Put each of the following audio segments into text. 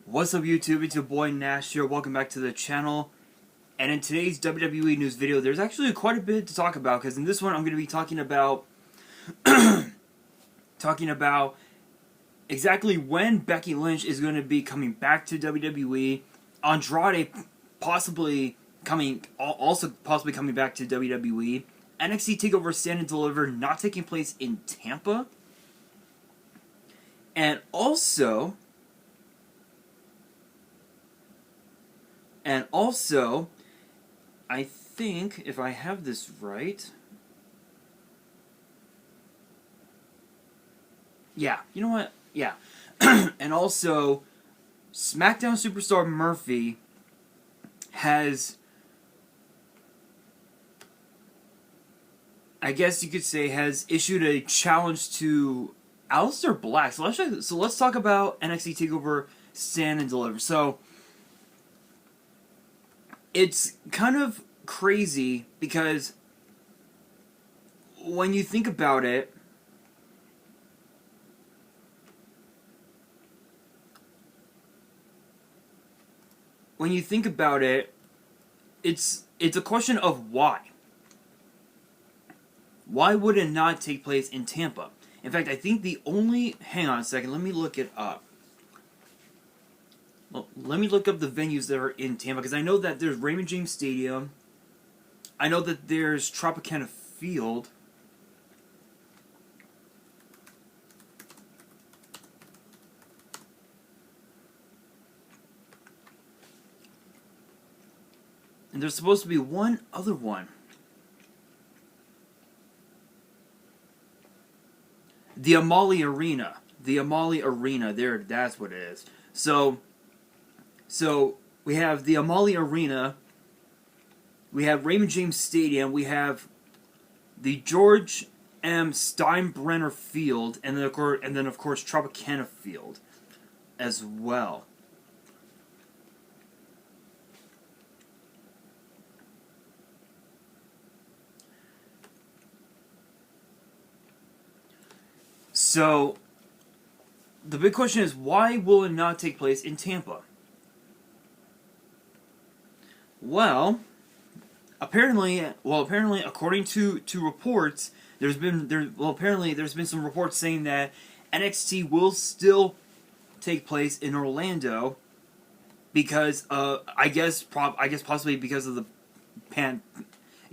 What's up YouTube, it's your boy Nash here, welcome back to the channel. And in today's WWE news video, there's actually quite a bit to talk about, because in this one I'm going to be talking about exactly when Becky Lynch is going to be coming back to WWE, Andrade possibly coming back to WWE, NXT Takeover Stand and Deliver not taking place in Tampa, and also, I think, if I have this right, yeah, you know what, yeah, and also, SmackDown Superstar Murphy has, I guess you could say, has issued a challenge to Aleister Black. So let's talk about NXT Takeover Stand and Deliver. So it's kind of crazy because when you think about it, it's a question of why. Why would it not take place in Tampa? In fact, I think the only... Hang on a second, let me look it up. Well, let me look up the venues that are in Tampa, because I know that there's Raymond James Stadium. I know that there's Tropicana Field. And there's supposed to be one other one. The Amalie Arena. The Amalie Arena. There, that's what it is. So we have the Amalie Arena. We have Raymond James Stadium. We have the George M. Steinbrenner Field, and then of course Tropicana Field as well. So, the big question is, why will it not take place in Tampa? Well, apparently, according to reports, there's been some reports saying that NXT will still take place in Orlando because I guess possibly because of the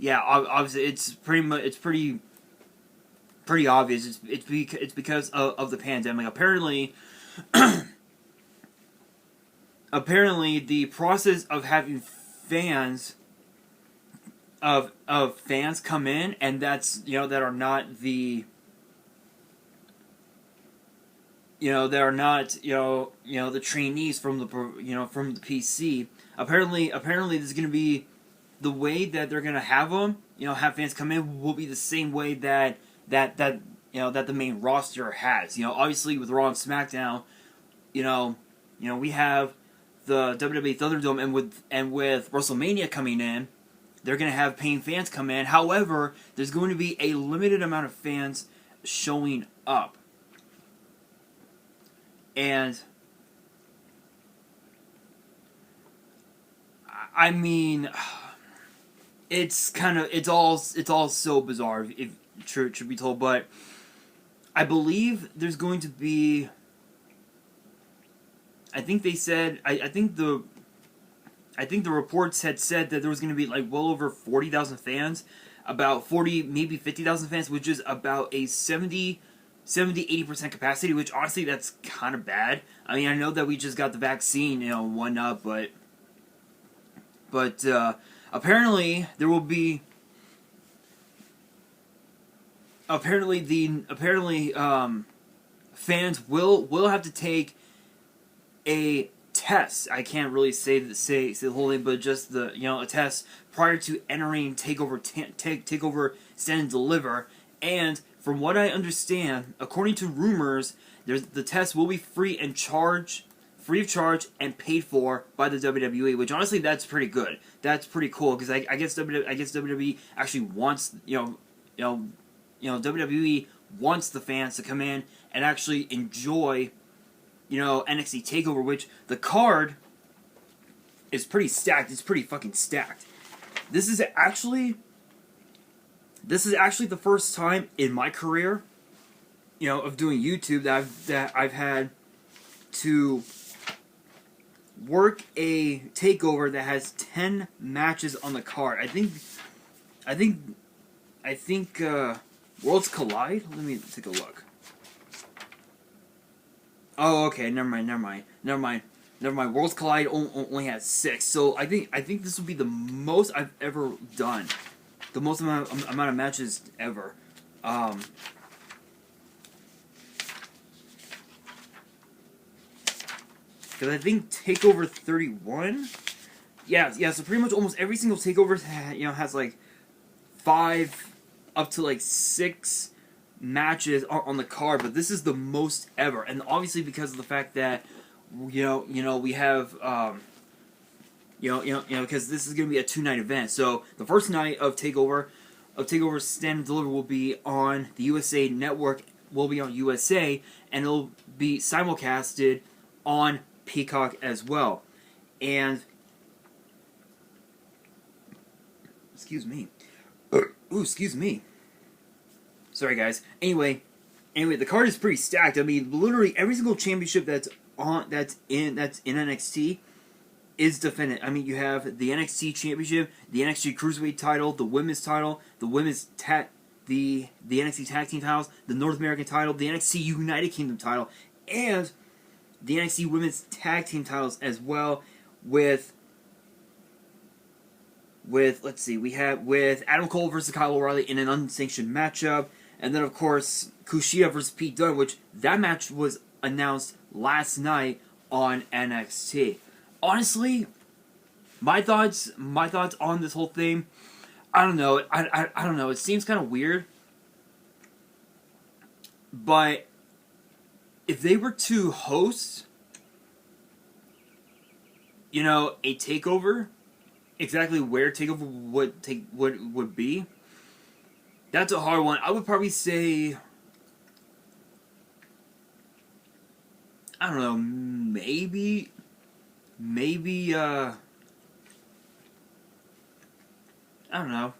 obviously it's pretty obvious. It's because of the pandemic. Apparently, the process of having fans come in, and that's that are not the the trainees from the from the PC. Apparently this is going to be the way that they're going to have them. Have fans come in will be the same way that the main roster has. Obviously with Raw and SmackDown, we have the WWE Thunderdome, and with WrestleMania coming in, they're going to have paying fans come in. However, there's going to be a limited amount of fans showing up. And I mean, it's all so bizarre if truth should be told, but I believe there's going to be, I think they said, I think the reports had said that there was going to be like well over 40,000 fans, about 40, maybe 50,000 fans, which is about a 70-80% capacity, which honestly that's kind of bad. I mean, I know that we just got the vaccine, whatnot, but apparently there will be, fans will have to take a test. I can't really say the whole thing, but just the a test prior to entering Takeover Stand and Deliver. And from what I understand, according to rumors, the test will be free of charge and paid for by the WWE. Which honestly, that's pretty good. That's pretty cool, because I guess WWE actually wants WWE wants the fans to come in and actually enjoy NXT Takeover, which the card is pretty stacked. It's pretty fucking stacked. This is actually the first time in my career, of doing YouTube that I've had to work a takeover that has 10 matches on the card. I think Worlds Collide. Let me take a look. Oh, okay. Never mind. Worlds Collide only has 6. So I think this will be the most I've ever done. The most amount of matches ever. Because I think Takeover 31. Yeah. So pretty much almost every single Takeover has like 5 up to like 6 matches on the card, but this is the most ever, and obviously because of the fact that we have because this is going to be a 2-night event. So the first night of Takeover Stand and Deliver will be on the USA Network, will be on USA, and it'll be simulcasted on Peacock as well. And excuse me. Sorry, guys. Anyway, the card is pretty stacked. I mean, literally every single championship that's in NXT is defended. I mean, you have the NXT Championship, the NXT Cruiserweight title, the Women's title, the the NXT Tag Team titles, the North American title, the NXT United Kingdom title, and the NXT Women's Tag Team titles as well. With let's see, we have with Adam Cole versus Kyle O'Reilly in an unsanctioned matchup. And then, of course, Kushida versus Pete Dunne, which that match was announced last night on NXT. Honestly, my thoughts on this whole thing, I don't know. I don't know. It seems kind of weird. But if they were to host, a takeover, exactly where takeover would be, that's a hard one. I would probably say, I don't know, maybe, I don't know,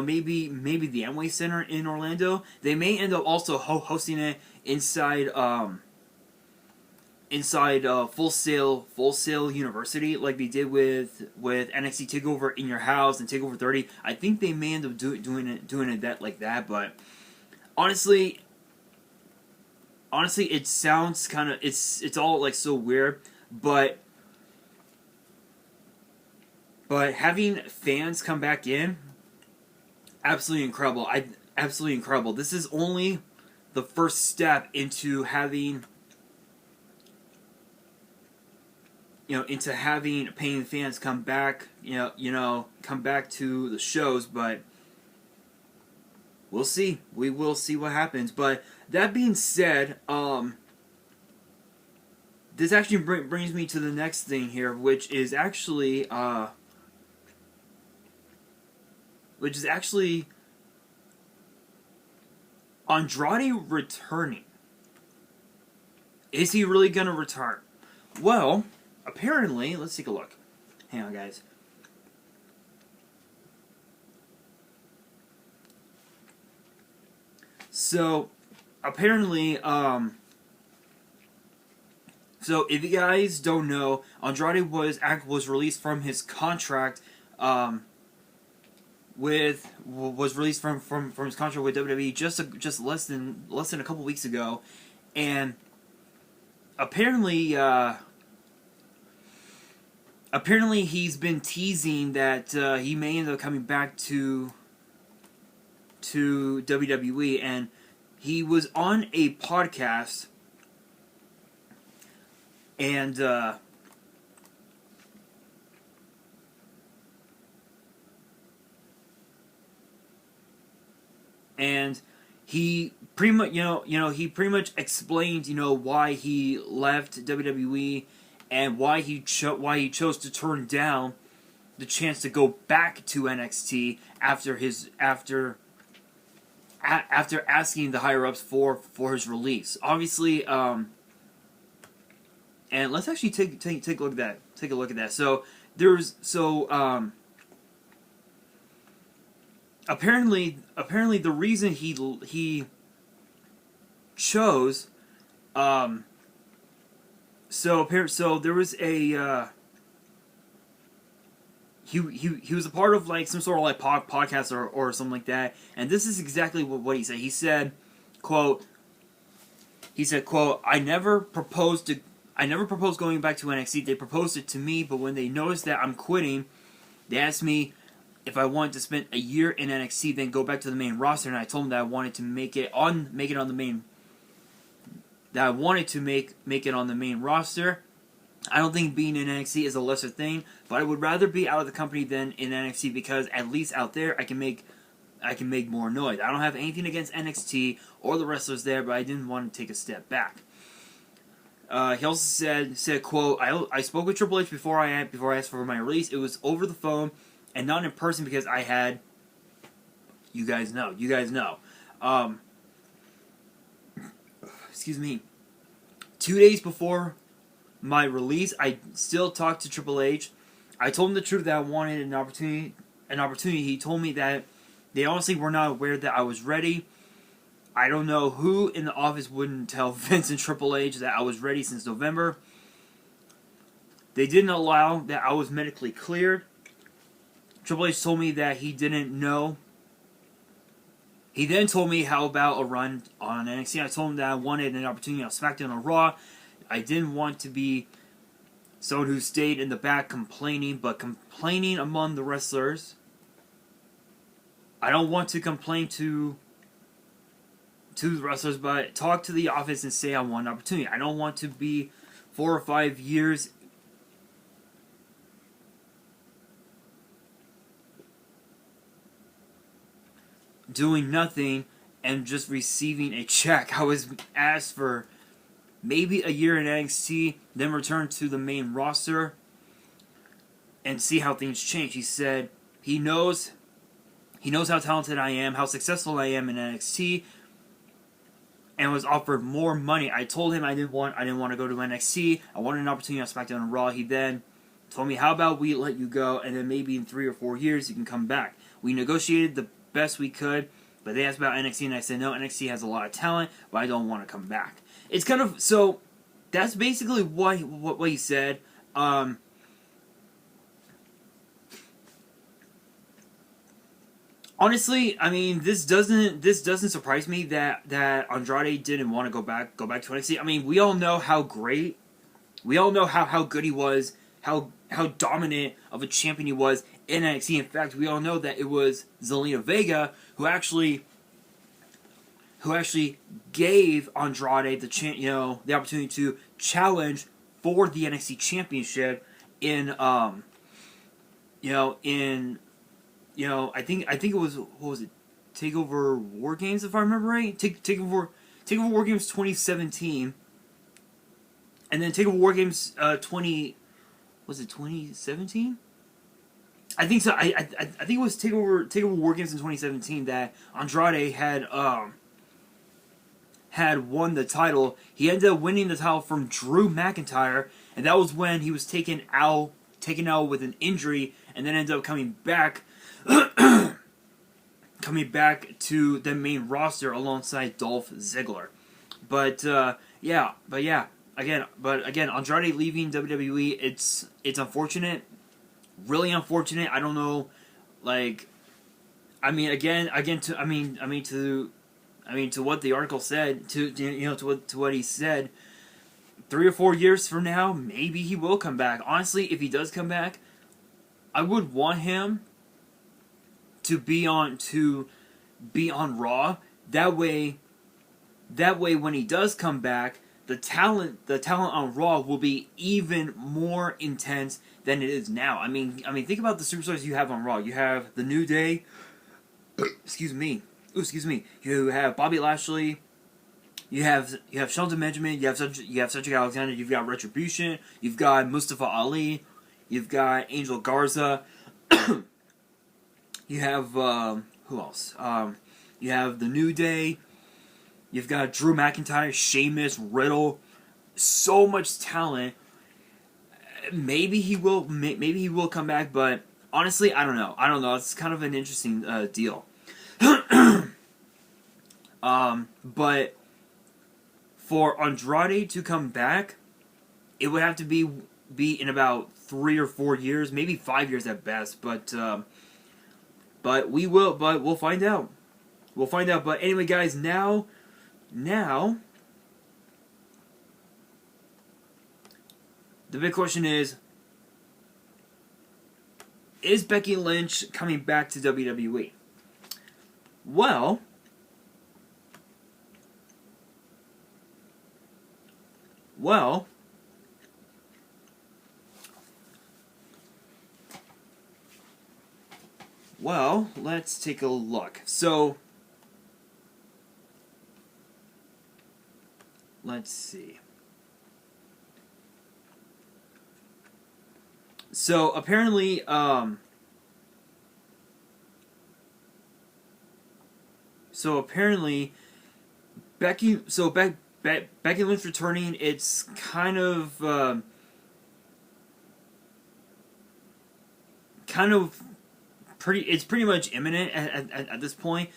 maybe the Amway Center in Orlando. They may end up also hosting it inside Full Sail University, like they did with NXT Takeover in Your House and Takeover 30. I think they may end up doing it that like that. But honestly, it sounds kind of it's all like so weird. But having fans come back in, absolutely incredible. Absolutely incredible. This is only the first step into having. Into having paying fans come back, come back to the shows, but we'll see. We will see what happens. But that being said, this actually brings me to the next thing here, which is actually Andrade returning. Is he really gonna return? Well, apparently, let's take a look. Hang on, guys. So, apparently, so if you guys don't know, Andrade was released from his contract, was released from his contract with WWE just less than a couple weeks ago, and apparently he's been teasing that he may end up coming back to WWE, and he was on a podcast, and he pretty much he pretty much explained why he left WWE and why he chose to turn down the chance to go back to NXT after asking the higher ups for his release. Obviously, And let's actually take a look at that. Take a look at that. So apparently the reason he chose so there was a he was a part of like some sort of like podcast or something like that, and this is exactly what he said. He said, quote, I never proposed going back to NXT. They proposed it to me, but when they noticed that I'm quitting, they asked me if I wanted to spend a year in NXT, then go back to the main roster, and I told them that I wanted to make it on the main roster. I don't think being in NXT is a lesser thing, but I would rather be out of the company than in NXT because at least out there I can make more noise. I don't have anything against NXT or the wrestlers there, but I didn't want to take a step back. He also said, quote, I spoke with Triple H before I asked for my release. It was over the phone and not in person because I had, you guys know. Excuse me. 2 days before my release, I still talked to Triple H. I told him the truth that I wanted an opportunity. He told me that they honestly were not aware that I was ready. I don't know who in the office wouldn't tell Vince and Triple H that I was ready since November. They didn't allow that I was medically cleared. Triple H told me that he didn't know. He then told me how about a run on NXT. I told him that I wanted an opportunity on SmackDown or Raw. I didn't want to be someone who stayed in the back complaining among the wrestlers. I don't want to complain to the wrestlers, but talk to the office and say I want an opportunity. I don't want to be 4 or 5 years doing nothing and just receiving a check. I was asked for maybe a year in NXT, then return to the main roster and see how things change. He said he knows how talented I am, how successful I am in NXT, and was offered more money. I told him I didn't want to go to NXT. I wanted an opportunity on SmackDown and Raw. He then told me, how about we let you go, and then maybe in 3 or 4 years you can come back. We negotiated the best we could, but they asked about NXT, and I said, no, NXT has a lot of talent, but I don't want to come back. It's kind of, so, that's basically what he said. Honestly, I mean, this doesn't surprise me that Andrade didn't want to go back to NXT. I mean, we all know how great, we all know how good he was, how dominant of a champion he was in NXT. In fact, we all know that it was Zelina Vega who actually gave Andrade the opportunity to challenge for the NXT Championship in I think it was, what was it, Takeover War Games, if I remember right. Takeover War Games 2017, and then Takeover War Games 2017? I think so. I think it was Takeover War Games in 2017 that Andrade had won the title. He ended up winning the title from Drew McIntyre, and that was when he was taken out with an injury, and then ended up coming back to the main roster alongside Dolph Ziggler. But again, Andrade leaving WWE, it's unfortunate, really unfortunate. I don't know, like, I mean, to what the article said, to what he said, 3 or 4 years from now, maybe he will come back. Honestly, if he does come back, I would want him to be on Raw. That way when he does come back, the talent on Raw will be even more intense than it is now. I mean, think about the superstars you have on Raw. You have the New Day. Excuse me. You have Bobby Lashley. You have Shelton Benjamin. You have Cedric Alexander. You've got Retribution. You've got Mustafa Ali. You've got Angel Garza. You have who else? You have the New Day. You've got Drew McIntyre, Sheamus, Riddle, so much talent. Maybe he will. Maybe he will come back, but honestly, I don't know. I don't know. It's kind of an interesting deal. But for Andrade to come back, it would have to be in about 3 or 4 years, maybe 5 years at best. But we'll find out. We'll find out. But anyway, guys, now, the big question is Becky Lynch coming back to WWE? Well, let's take a look. So, let's see. So apparently, Becky Lynch returning. It's kind of pretty. It's pretty much imminent at this point.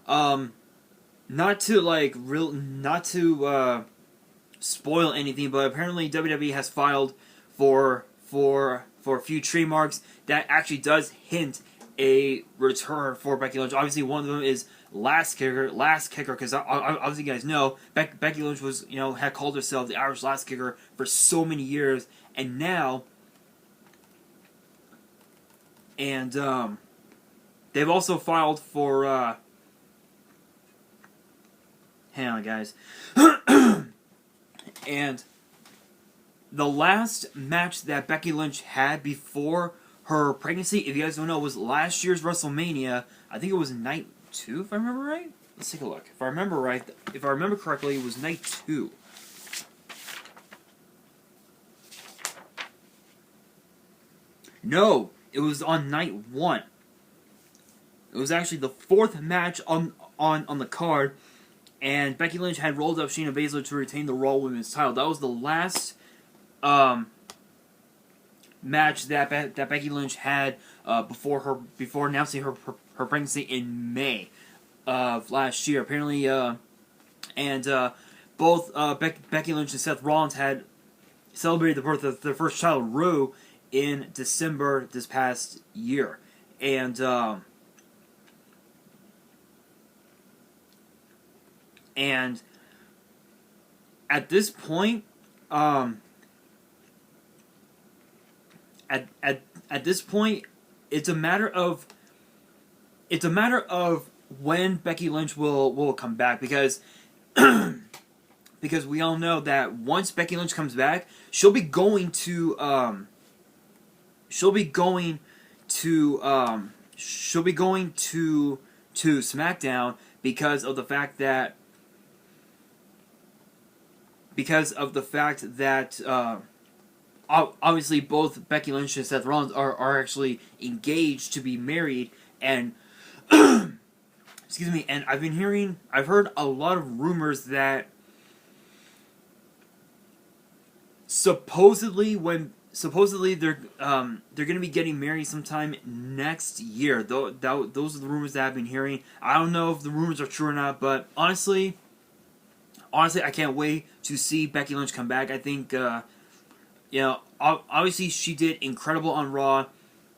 Not to spoil anything, but apparently WWE has filed for a few trademarks that actually does hint a return for Becky Lynch. Obviously, one of them is last kicker, because obviously you guys know Becky Lynch was, had called herself the Irish last kicker for so many years, and now, they've also filed for, hang on guys, and the last match that Becky Lynch had before her pregnancy, if you guys don't know, was last year's WrestleMania. I think it was night 2, if I remember right. Let's take a look. If I remember correctly, it was night 2. No, it was on night 1. It was actually the 4th match on the card, and Becky Lynch had rolled up Shayna Baszler to retain the Raw Women's title. That was the last match that Becky Lynch had before announcing her pregnancy in May of last year. Apparently, both Becky Lynch and Seth Rollins had celebrated the birth of their first child, Rue, in December this past year, and at this point, at this point, it's a matter of when Becky Lynch will come back, because because we all know that once Becky Lynch comes back, she'll be going to SmackDown because of the fact that obviously both Becky Lynch and Seth Rollins are actually engaged to be married, and excuse me, and I've heard a lot of rumors that supposedly they're going to be getting married sometime next year. Those are the rumors that I've been hearing. I don't know if the rumors are true or not, but honestly, I can't wait to see Becky Lynch come back. I think, obviously she did incredible on Raw.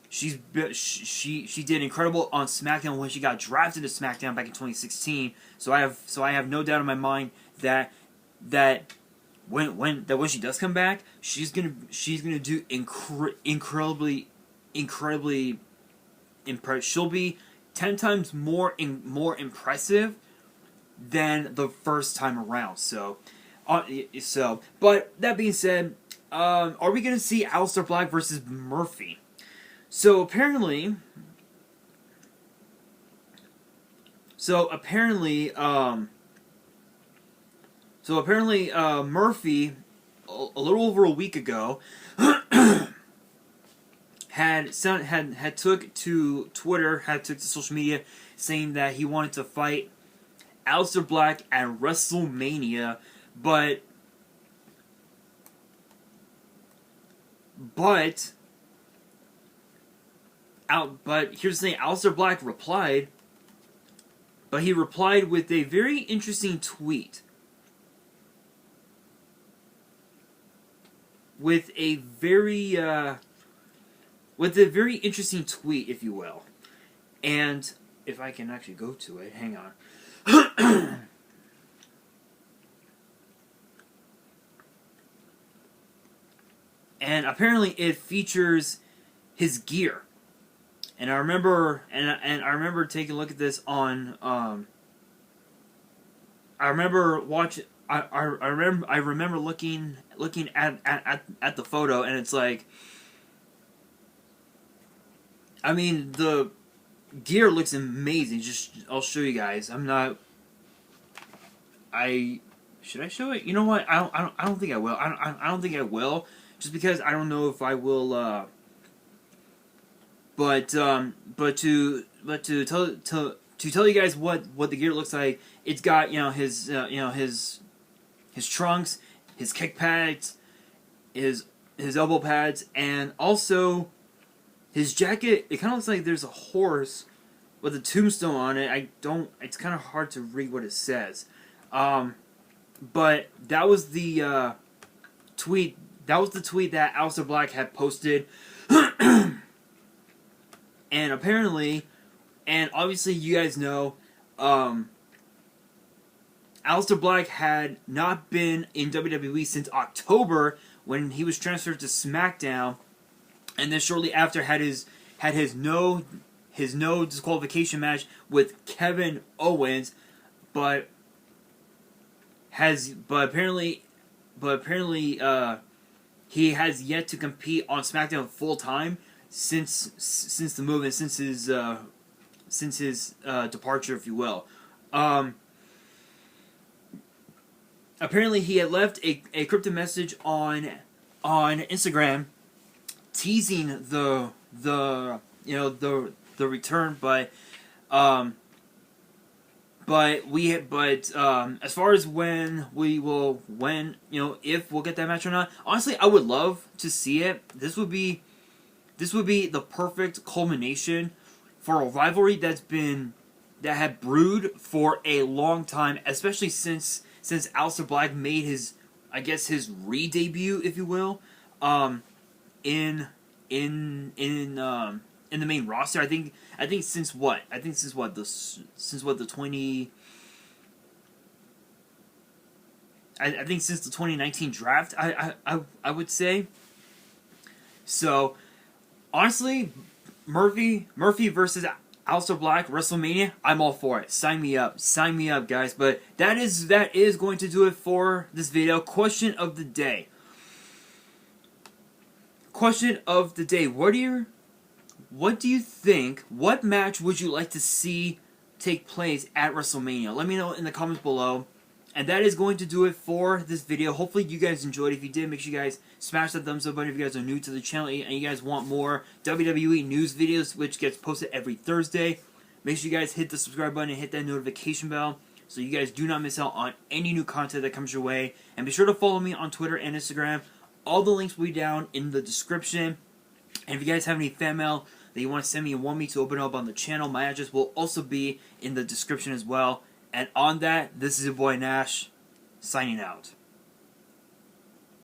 She did incredible on SmackDown when she got drafted to SmackDown back in 2016. So I have no doubt in my mind that when she does come back, she's gonna do incredibly impressive. She'll be 10 times more impressive than the first time around. So, but that being said, are we gonna see Aleister Black versus Murphy? So apparently, Murphy, a little over a week ago, had took to Twitter, took to social media, saying that he wanted to fight Aleister Black at WrestleMania, but But here's the thing, Aleister Black replied, but he replied with a very interesting tweet. With a very interesting tweet, if you will. And if I can actually go to it, hang on. And apparently it features his gear. And I remember taking a look at this on I remember looking at the photo, and it's like, I mean, the gear looks amazing. I'll show you guys. Should I show it? You know what? I don't think I will. I don't think I will, just because I don't know if I will. But to tell you guys what the gear looks like, it's got his trunks, his kick pads, his elbow pads, and also his jacket. It kind of looks like there's a horse with a tombstone on it. It's kind of hard to read what it says. But that was the tweet. That was the tweet that Aleister Black had posted. And apparently, and obviously you guys know, Aleister Black had not been in WWE since October, when he was transferred to SmackDown, and then shortly after had his no disqualification match with Kevin Owens, but apparently he has yet to compete on SmackDown full time since the move, and since his departure, if you will. Apparently he had left a cryptic message on Instagram teasing the return, but as far as if we'll get that match or not, honestly, I would love to see it. This would be the perfect culmination for a rivalry that had brewed for a long time, especially since Aleister Black made his re-debut, if you will, in the main roster. I think since the 2019 draft, I would say. So honestly, Murphy versus Aleister Black, WrestleMania, I'm all for it. Sign me up, guys. But that is going to do it for this video. Question of the day. What do you think? What match would you like to see take place at WrestleMania? Let me know in the comments below. And that is going to do it for this video. Hopefully you guys enjoyed. If you did, make sure you guys smash that thumbs up button if you guys are new to the channel and you guys want more WWE news videos, which gets posted every Thursday. Make sure you guys hit the subscribe button and hit that notification bell so you guys do not miss out on any new content that comes your way. And be sure to follow me on Twitter and Instagram. All the links will be down in the description. And if you guys have any fan mail that you want to send me and want me to open up on the channel, my address will also be in the description as well. And on that, this is your boy Nash, signing out.